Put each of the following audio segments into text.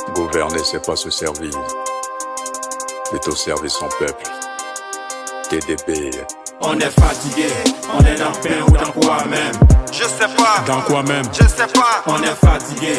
Gouverner, c'est pas se servir, plutôt servir son peuple. TDP. On est fatigué, on est dans pain ou dans quoi même. Je sais pas. Dans quoi même. Je sais pas. On est fatigué,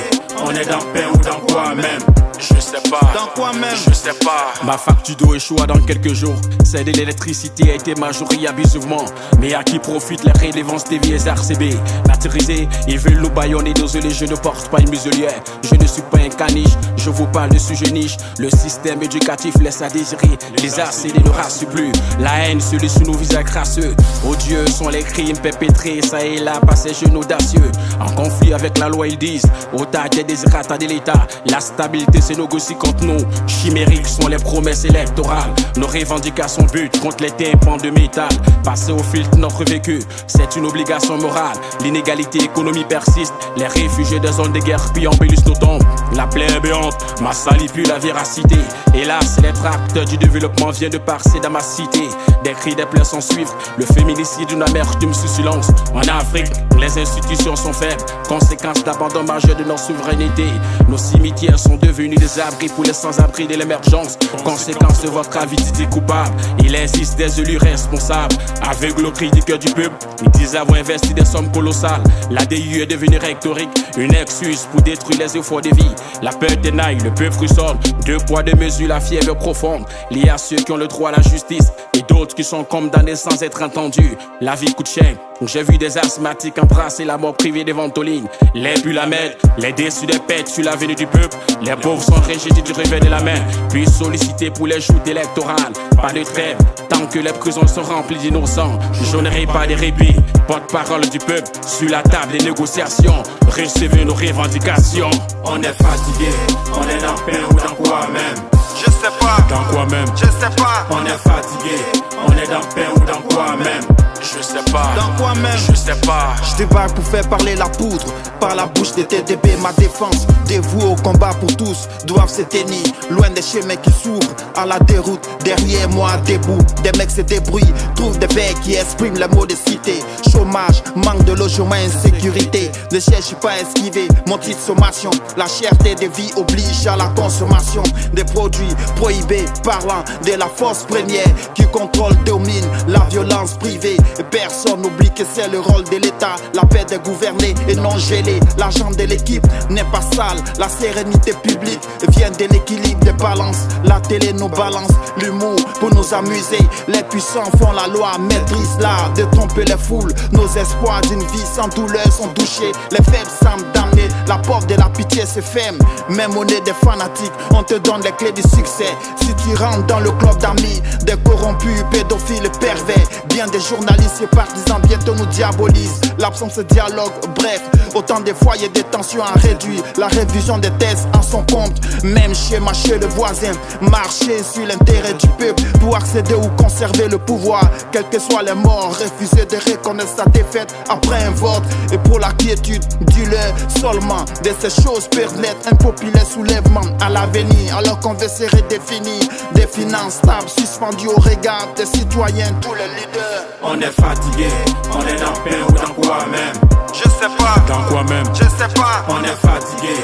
on est dans pain ou dans quoi même. Je sais pas. Dans quoi même. Je sais pas. Ma facture d'eau échoua dans quelques jours. Celle de l'électricité a été majorée abusivement. Mais à qui profite la rélévance des vieilles RCB? Martyrisés, ils veulent nous baïonner. Désolé, je ne porte pas une muselière. Je ne suis pas un caniche, je vous parle de sujet niche. Le système éducatif laisse à désirer. Les ACD ne rassurent plus. La haine se lit sous nos visages crasseux. Odieux sont les crimes perpétrés. Ça et là, par ces jeunes audacieux. En conflit avec la loi, ils disent au target des désirata de l'État. La stabilité se négocie contre nous. Chimériques sont les promesses électorales. Nos revendications butent contre les tympans de métal. Passer au filtre notre vécu, c'est une obligation morale. L'inégalité économique persiste. Les réfugiés des zones de guerre puis embellissent nos tombes. La plaie est béante, ma salive pue la véracité. Hélas, les tracteurs du développement viennent de passer dans ma cité. Des cris, des pleurs s'en suivre. Le féminicide d'une amertume sous silence. En Afrique, les institutions sont faibles. Conséquence d'abandon majeur de notre souveraineté. Nos cimetières sont devenus des abris pour les sans-abri de l'émergence. Conséquence de votre avidité coupable. Il existe des élus responsables. Aveugles aux critiques du peuple, ils disent avoir investi des sommes colossales. La DU est devenue rhétorique, une excuse pour détruire les efforts de vie. La peur dénaille, le peuple frissonne. Deux poids, deux mesures, la fièvre profonde. Liée à ceux qui ont le droit à la justice et d'autres qui sont condamnés sans être entendus. La vie coûte cher. J'ai vu des asthmatiques embrasser la mort privée des ventolines. Les bulles la mettre, les déçus des pètes sur l'avenue du peuple. Les pauvres sont rejetés du réveil de la main, puis sollicités pour les joutes électorales. Pas de trêve, tant que les prisons sont remplies d'innocents. Je n'aurai pas de répit, porte-parole du peuple. Sur la table des négociations, recevez nos revendications. On est fatigué, on est dans pain ou dans quoi même. Je sais pas. Dans quoi même. Je sais pas. On est fatigué, on est dans pain ou dans quoi même. Je sais pas. Dans quoi même. Je sais pas. Je débarque pour faire parler la poudre. Par la bouche des TDP, ma défense. Dévouée au combat pour tous, doivent se tenir loin des chemins qui s'ouvrent à la déroute. Derrière moi, debout, des mecs se débrouillent. Trouvent des veilles qui expriment les mots de cité. Chômage, manque de logement, insécurité. Ne cherche pas à esquiver mon titre sommation. La cherté des vies oblige à la consommation des produits prohibés, parlant de la force première qui contrôle, domine la violence privée. Et personne n'oublie que c'est le rôle de l'État. La paix de gouverner et non geler. L'argent de l'équipe n'est pas sale. La sérénité publique vient de l'équilibre des balances. La télé nous balance l'humour pour nous amuser. Les puissants font la loi, maîtrisent l'art de tromper les foules. Nos espoirs d'une vie sans douleur sont douchés. Les faibles semblent damnés. La porte de la pitié se ferme. Même au nez des fanatiques, on te donne les clés du succès. Si tu rentres dans le club d'amis, des corrompus, pédophiles, pervers, bien des journalistes et partisans bientôt nous diabolisent. L'absence de dialogue, bref, autant de foyers de tension à réduire. La révision des tests en son compte. Même schéma chez le voisin. Marcher sur l'intérêt du peuple pour accéder ou conserver le pouvoir. Quels que soient les morts, refuser de reconnaître sa défaite après un vote. Et pour la quiétude, dis-leur seulement de ces choses peuvent naître un populaire soulèvement à l'avenir. Alors qu'on veut se redéfinir des finances stables suspendues au regard des citoyens, tous les leaders. On est fatigué, on est dans pain ou dans quoi même. Je sais pas. Dans quoi même. Je sais pas. On est fatigué,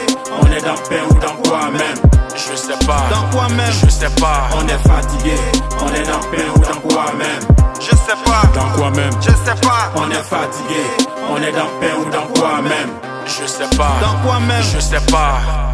on est dans pain ou dans quoi même. Je sais pas. Dans quoi même. Je sais pas. On est fatigué, on est dans pain ou dans quoi même. Je sais pas. Dans quoi même. Je sais pas. On est fatigué, on est dans pain ou dans quoi même. Je sais pas. Dans quoi même. Je sais pas.